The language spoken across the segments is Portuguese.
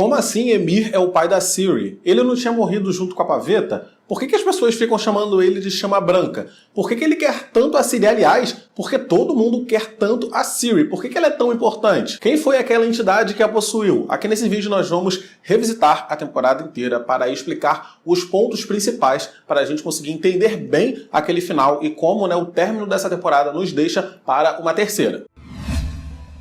Como assim Emhyr é o pai da Ciri? Ele não tinha morrido junto com a Pavetta? Por que as pessoas ficam chamando ele de Chama Branca? Por que ele quer tanto a Ciri? Aliás, porque todo mundo quer tanto a Ciri. Por que ela é tão importante? Quem foi aquela entidade que a possuiu? Aqui nesse vídeo nós vamos revisitar a temporada inteira para explicar os pontos principais para a gente conseguir entender bem aquele final e como o término dessa temporada nos deixa para uma terceira.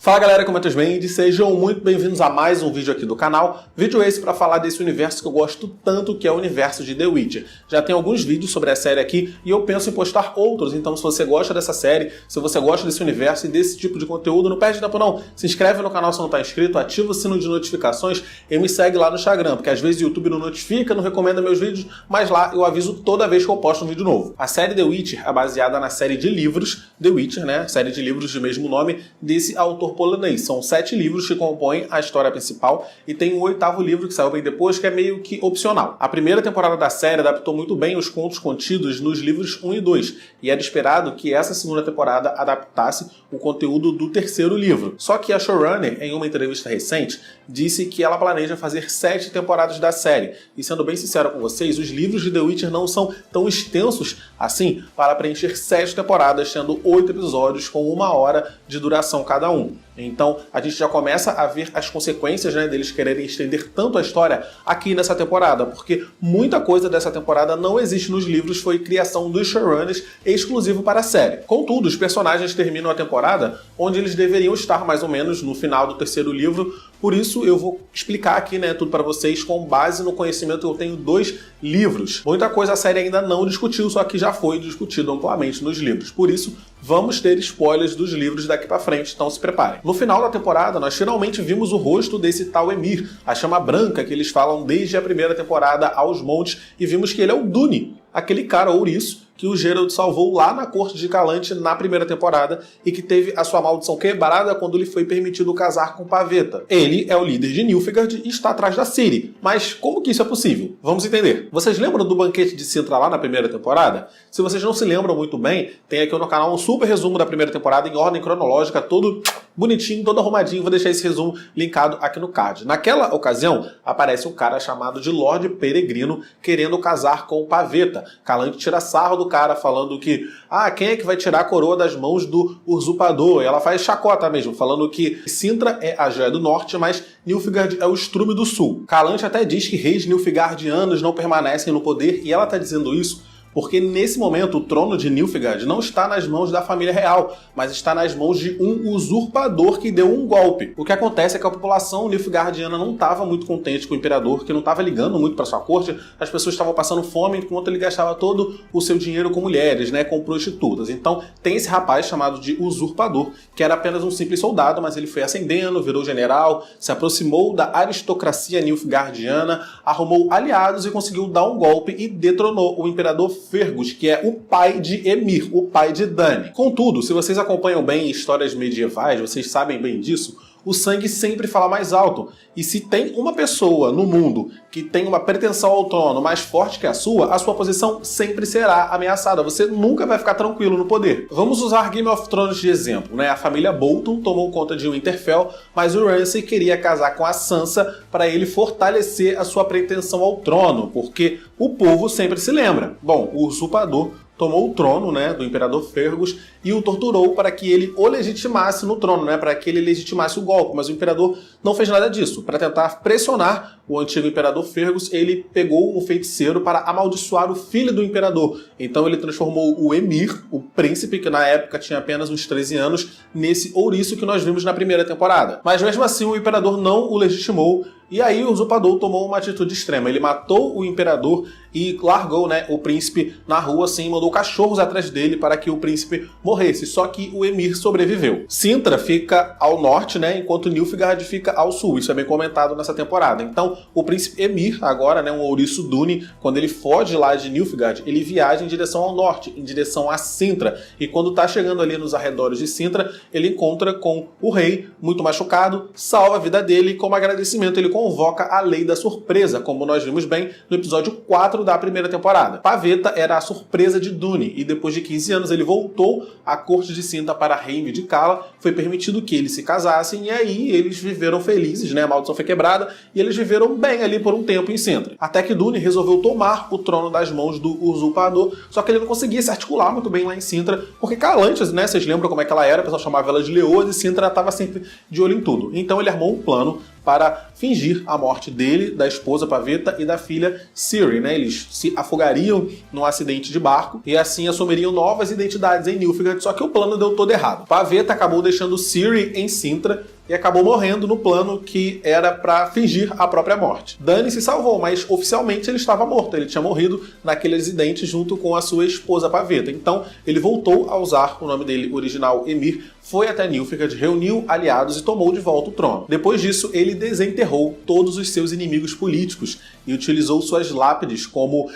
Fala galera, como é que vocês bem? Sejam muito bem-vindos a mais um vídeo aqui do canal. Vídeo esse para falar desse universo que eu gosto tanto, que é o universo de The Witcher. Já tem alguns vídeos sobre a série aqui e eu penso em postar outros, então se você gosta dessa série, se você gosta desse universo e desse tipo de conteúdo, não perde tempo não. Se inscreve no canal se não está inscrito, ativa o sino de notificações e me segue lá no Instagram, porque às vezes o YouTube não notifica, não recomenda meus vídeos, mas lá eu aviso toda vez que eu posto um vídeo novo. A série The Witcher é baseada na série de livros The Witcher, né? Série de livros de mesmo nome desse autor polonês. São 7 livros que compõem a história principal e tem um 8º livro que saiu bem depois, que é meio que opcional. A primeira temporada da série adaptou muito bem os contos contidos nos livros 1 e 2, e era esperado que essa segunda temporada adaptasse o conteúdo do terceiro livro. Só que a showrunner, em uma entrevista recente, disse que ela planeja fazer 7 temporadas da série. E sendo bem sincero com vocês, os livros de The Witcher não são tão extensos assim para preencher 7 temporadas, tendo 8 episódios com 1 hora de duração cada um. Então a gente já começa a ver as consequências, deles quererem estender tanto a história aqui nessa temporada, porque muita coisa dessa temporada não existe nos livros, foi criação dos showrunners exclusivo para a série. Contudo, os personagens terminam a temporada onde eles deveriam estar mais ou menos no final do terceiro livro, por isso eu vou explicar aqui tudo para vocês com base no conhecimento que eu tenho dos livros. Muita coisa a série ainda não discutiu, só que já foi discutido amplamente nos livros, por isso vamos ter spoilers dos livros daqui para frente, então se preparem. No final da temporada, nós finalmente vimos o rosto desse tal Emhyr, a Chama Branca que eles falam desde a primeira temporada aos montes, e vimos que ele é o Duny, aquele cara ouriço que o Geralt salvou lá na corte de Calante na primeira temporada e que teve a sua maldição quebrada quando lhe foi permitido casar com Pavetta. Ele é o líder de Nilfgaard e está atrás da Ciri. Mas como que isso é possível? Vamos entender. Vocês lembram do banquete de Cintra lá na primeira temporada? Se vocês não se lembram muito bem, tem aqui no canal um super resumo da primeira temporada em ordem cronológica, todo bonitinho, todo arrumadinho. Vou deixar esse resumo linkado aqui no card. Naquela ocasião, aparece um cara chamado de Lorde Peregrino querendo casar com Pavetta. Calante tira sarro do cara falando que quem é que vai tirar a coroa das mãos do usurpador? E ela faz chacota mesmo, falando que Cintra é a Joia do Norte, mas Nilfgaard é o Estrume do Sul. Calante até diz que reis nilfgaardianos não permanecem no poder, e ela está dizendo isso porque nesse momento o trono de Nilfgaard não está nas mãos da família real, mas está nas mãos de um usurpador que deu um golpe. O que acontece é que a população nilfgaardiana não estava muito contente com o imperador, que não estava ligando muito para sua corte, as pessoas estavam passando fome enquanto ele gastava todo o seu dinheiro com mulheres, com prostitutas. Então tem esse rapaz chamado de usurpador, que era apenas um simples soldado, mas ele foi ascendendo, virou general, se aproximou da aristocracia nilfgaardiana, arrumou aliados e conseguiu dar um golpe e detronou o imperador Fergus, que é o pai de Emhyr, o pai de Dany. Contudo, se vocês acompanham bem histórias medievais, vocês sabem bem disso, o sangue sempre fala mais alto. E se tem uma pessoa no mundo que tem uma pretensão ao trono mais forte que a sua posição sempre será ameaçada. Você nunca vai ficar tranquilo no poder. Vamos usar Game of Thrones de exemplo, A família Bolton tomou conta de Winterfell, mas o Ramsay queria casar com a Sansa para ele fortalecer a sua pretensão ao trono, porque o povo sempre se lembra. Bom, o usurpador tomou o trono do imperador Fergus e o torturou para que ele o legitimasse no trono, para que ele legitimasse o golpe, mas o imperador não fez nada disso. Para tentar pressionar o antigo imperador Fergus, ele pegou o feiticeiro para amaldiçoar o filho do imperador. Então ele transformou o Emhyr, o príncipe, que na época tinha apenas uns 13 anos, nesse ouriço que nós vimos na primeira temporada. Mas mesmo assim o imperador não o legitimou, e aí o usurpador tomou uma atitude extrema. Ele matou o imperador e largou o príncipe na rua, assim, mandou cachorros atrás dele para que o príncipe morresse. Só que o Emhyr sobreviveu. Cintra fica ao norte, enquanto Nilfgaard fica ao sul. Isso é bem comentado nessa temporada. Então, o príncipe Emhyr, agora, um ouriço Duny, quando ele foge lá de Nilfgaard, ele viaja em direção ao norte, em direção a Cintra. E quando está chegando ali nos arredores de Cintra, ele encontra com o rei, muito machucado, salva a vida dele e como agradecimento ele convoca a Lei da Surpresa, como nós vimos bem no episódio 4 4 da primeira temporada. Pavetta era a surpresa de Dune, e depois de 15 anos ele voltou à corte de Cinta para reivindicá-la, foi permitido que eles se casassem, e aí eles viveram felizes, né? A maldição foi quebrada, e eles viveram bem ali por um tempo em Cintra. Até que Dune resolveu tomar o trono das mãos do usurpador, só que ele não conseguia se articular muito bem lá em Cintra, porque Calanthas, né? Vocês lembram como é que ela era, o pessoal chamava ela de leoa, e Cintra estava sempre de olho em tudo. Então ele armou um plano para fingir a morte dele, da esposa Pavetta e da filha Ciri, né? Eles se afogariam num acidente de barco e assim assumiriam novas identidades em Nilfgaard, só que o plano deu todo errado. Pavetta acabou deixando Ciri em Cintra e acabou morrendo no plano que era para fingir a própria morte. Dany se salvou, mas oficialmente ele estava morto, ele tinha morrido naquele acidente junto com a sua esposa Pavetta. Então ele voltou a usar o nome dele original, Emhyr, foi até Nilfgaard, reuniu aliados e tomou de volta o trono. Depois disso, ele desenterrou todos os seus inimigos políticos e utilizou suas lápides como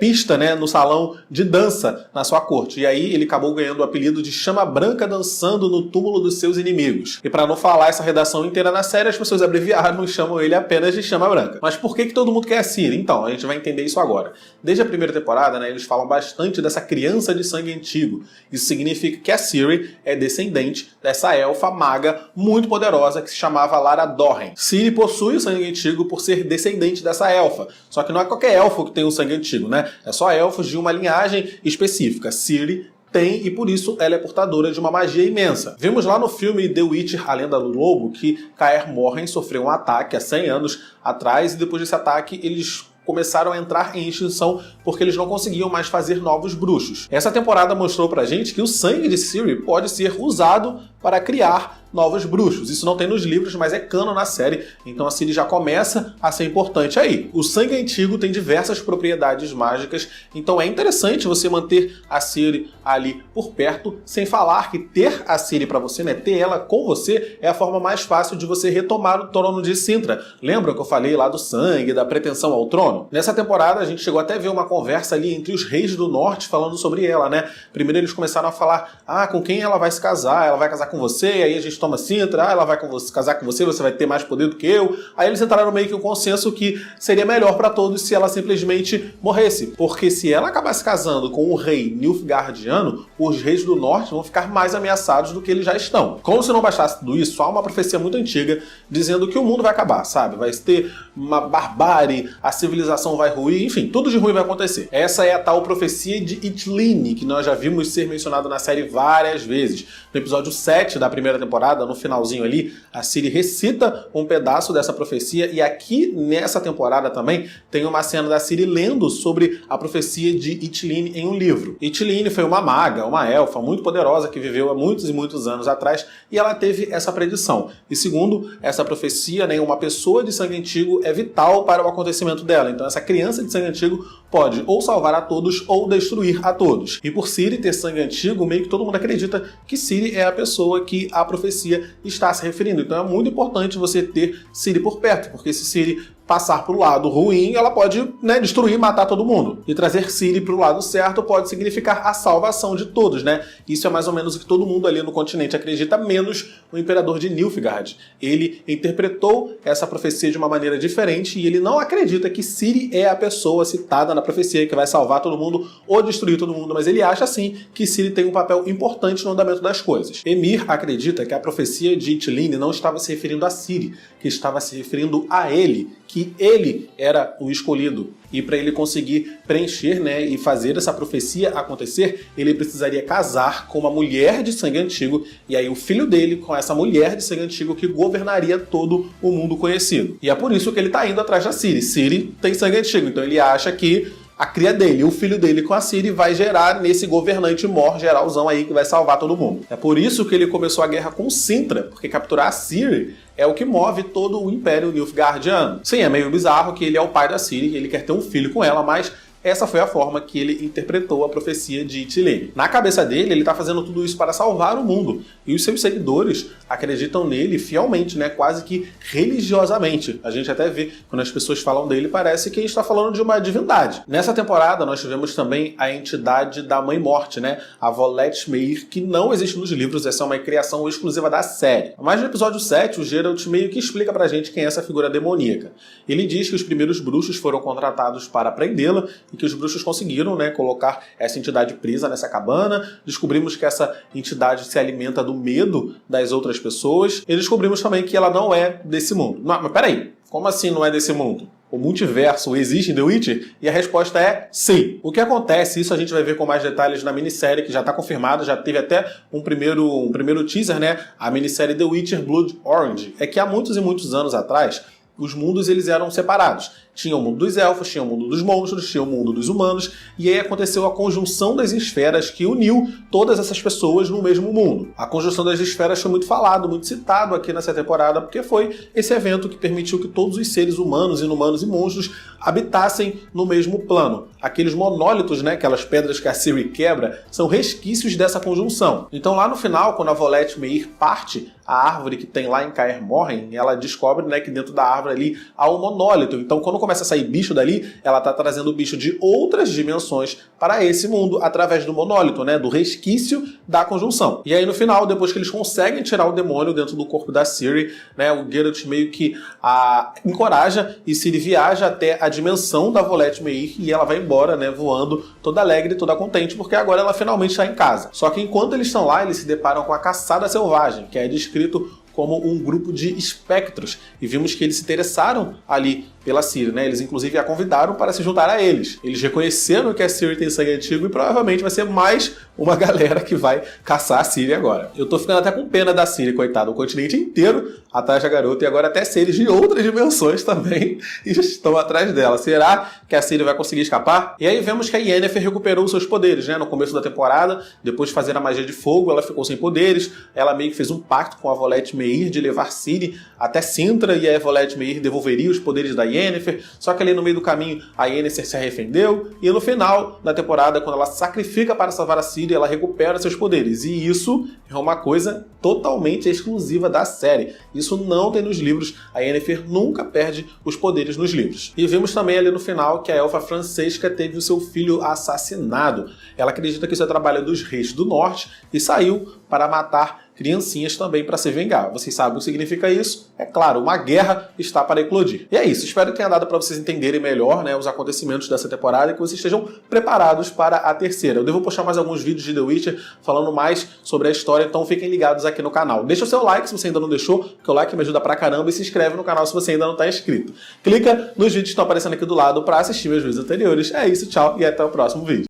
pista, né, no salão de dança na sua corte. E aí ele acabou ganhando o apelido de Chama Branca dançando no túmulo dos seus inimigos. E para não falar essa redação inteira na série, as pessoas abreviaram e chamam ele apenas de Chama Branca. Mas por que todo mundo quer a Ciri? Então, a gente vai entender isso agora. Desde a primeira temporada, né, eles falam bastante dessa criança de sangue antigo. Isso significa que a Ciri é descendente dessa elfa maga muito poderosa que se chamava Lara Dorren. Ciri possui o sangue antigo por ser descendente dessa elfa. Só que não é qualquer elfo que tem o sangue antigo, né? É só elfos de uma linhagem específica. Ciri tem, e por isso ela é portadora de uma magia imensa. Vimos lá no filme The Witcher, A Lenda do Lobo, que Kaer Morhen sofreu um ataque há 100 anos atrás, e depois desse ataque eles começaram a entrar em extinção porque eles não conseguiam mais fazer novos bruxos. Essa temporada mostrou pra gente que o sangue de Ciri pode ser usado para criar novos bruxos. Isso não tem nos livros, mas é canon na série, então a Ciri já começa a ser importante aí. O sangue antigo tem diversas propriedades mágicas, então é interessante você manter a Ciri ali por perto, sem falar que ter a Ciri pra você, né, ter ela com você, é a forma mais fácil de você retomar o trono de Cintra. Lembra que eu falei lá do sangue, da pretensão ao trono? Nessa temporada a gente chegou até a ver uma conversa ali entre os reis do norte falando sobre ela, né? Primeiro eles começaram a falar, com quem ela vai se casar? Ela vai casar com você, aí a gente toma Cintra, ela vai casar com você, você vai ter mais poder do que eu. Aí eles entraram meio que um consenso que seria melhor pra todos se ela simplesmente morresse, porque se ela acabasse casando com o rei Nilfgaardiano, os reis do norte vão ficar mais ameaçados do que eles já estão. Como se não bastasse tudo isso, há uma profecia muito antiga dizendo que o mundo vai acabar, sabe? Vai ter uma barbárie, a civilização vai ruir, enfim, tudo de ruim vai acontecer. Essa é a tal profecia de Itline, que nós já vimos ser mencionado na série várias vezes. No episódio 7 da primeira temporada, no finalzinho ali, a Ciri recita um pedaço dessa profecia, e aqui nessa temporada também tem uma cena da Ciri lendo sobre a profecia de Itline em um livro. Itline foi uma maga, uma elfa muito poderosa que viveu há muitos e muitos anos atrás, e ela teve essa predição. E segundo essa profecia, né, uma pessoa de sangue antigo é vital para o acontecimento dela. Então essa criança de sangue antigo pode ou salvar a todos ou destruir a todos. E por Ciri ter sangue antigo, meio que todo mundo acredita que Ciri é a pessoa que a profecia está se referindo. Então é muito importante você ter Ciri por perto, porque se Ciri passar pro lado ruim, ela pode, né, destruir e matar todo mundo. E trazer Ciri pro lado certo pode significar a salvação de todos, né? Isso é mais ou menos o que todo mundo ali no continente acredita, menos o imperador de Nilfgaard. Ele interpretou essa profecia de uma maneira diferente e ele não acredita que Ciri é a pessoa citada na profecia que vai salvar todo mundo ou destruir todo mundo, mas ele acha sim que Ciri tem um papel importante no andamento das coisas. Emhyr acredita que a profecia de Itline não estava se referindo a Ciri, que estava se referindo a ele, que ele era o escolhido. E para ele conseguir preencher, né, e fazer essa profecia acontecer, ele precisaria casar com uma mulher de sangue antigo, e aí o filho dele com essa mulher de sangue antigo que governaria todo o mundo conhecido. E é por isso que ele está indo atrás da Ciri. Ciri tem sangue antigo, então ele acha que a cria dele, o filho dele com a Ciri, vai gerar nesse governante mor geralzão aí que vai salvar todo mundo. É por isso que ele começou a guerra com Cintra, porque capturar a Ciri é o que move todo o Império Nilfgaardiano. Sim, é meio bizarro que ele é o pai da Ciri, ele quer ter um filho com ela, mas essa foi a forma que ele interpretou a profecia de Itline. Na cabeça dele, ele está fazendo tudo isso para salvar o mundo. E os seus seguidores acreditam nele fielmente, né? Quase que religiosamente. A gente até vê, quando as pessoas falam dele, parece que a gente está falando de uma divindade. Nessa temporada, nós tivemos também a entidade da Mãe Morte, né? A Voleth Meir, que não existe nos livros, essa é uma criação exclusiva da série. Mas no episódio 7, o Geralt meio que explica pra gente quem é essa figura demoníaca. Ele diz que os primeiros bruxos foram contratados para prendê-la, e que os bruxos conseguiram, né, colocar essa entidade presa nessa cabana. Descobrimos que essa entidade se alimenta do medo das outras pessoas e descobrimos também que ela não é desse mundo. Não, mas peraí, como assim não é desse mundo? O multiverso existe em The Witcher? E a resposta é sim. O que acontece, isso a gente vai ver com mais detalhes na minissérie, que já está confirmado, já teve até um primeiro teaser, né? A minissérie The Witcher Blood Orange. É que há muitos e muitos anos atrás, os mundos eles eram separados. Tinha o mundo dos elfos, tinha o mundo dos monstros, tinha o mundo dos humanos, e aí aconteceu a conjunção das esferas que uniu todas essas pessoas no mesmo mundo. A conjunção das esferas foi muito falado, muito citado aqui nessa temporada, porque foi esse evento que permitiu que todos os seres humanos, inumanos e monstros habitassem no mesmo plano. Aqueles monólitos, né, aquelas pedras que a Ciri quebra, são resquícios dessa conjunção. Então lá no final, quando a Volette Meir parte, a árvore que tem lá em Kaer Morhen, ela descobre, né, que dentro da árvore ali há um monólito. Então quando começa a sair bicho dali, ela está trazendo bicho de outras dimensões para esse mundo através do monólito, né, do resquício da conjunção. E aí no final, depois que eles conseguem tirar o demônio dentro do corpo da Ciri, né, o Geralt meio que a encoraja e Ciri viaja até a dimensão da Volette Meir e ela vai embora, né, voando toda alegre, toda contente, porque agora ela finalmente está em casa. Só que enquanto eles estão lá, eles se deparam com a caçada selvagem, que é descrito como um grupo de espectros, e vimos que eles se interessaram ali pela Ciri, né? Eles inclusive a convidaram para se juntar a eles. Eles reconheceram que a Ciri tem sangue antigo e provavelmente vai ser mais uma galera que vai caçar a Ciri agora. Eu tô ficando até com pena da Ciri, coitada. O continente inteiro atrás da garota e agora até seres de outras dimensões também estão atrás dela. Será que a Ciri vai conseguir escapar? E aí vemos que a Yennefer recuperou seus poderes, né? No começo da temporada, depois de fazer a magia de fogo, ela ficou sem poderes. Ela meio que fez um pacto com a Volette Meir de levar Ciri até Cintra e a Volette Meir devolveria os poderes da Yennefer, só que ali no meio do caminho a Yennefer se arrependeu e no final da temporada, quando ela sacrifica para salvar a Ciri, ela recupera seus poderes. E isso é uma coisa totalmente exclusiva da série. Isso não tem nos livros, a Yennefer nunca perde os poderes nos livros. E vimos também ali no final que a elfa Francesca teve o seu filho assassinado. Ela acredita que isso é trabalho dos reis do norte e saiu para matar criancinhas também para se vingar. Vocês sabem o que significa isso? É claro, uma guerra está para eclodir. E é isso, espero que tenha dado para vocês entenderem melhor, né, os acontecimentos dessa temporada e que vocês estejam preparados para a terceira. Eu devo postar mais alguns vídeos de The Witcher falando mais sobre a história, então fiquem ligados aqui no canal. Deixa o seu like se você ainda não deixou, porque o like me ajuda pra caramba, e se inscreve no canal se você ainda não está inscrito. Clica nos vídeos que estão aparecendo aqui do lado para assistir meus vídeos anteriores. É isso, tchau e até o próximo vídeo.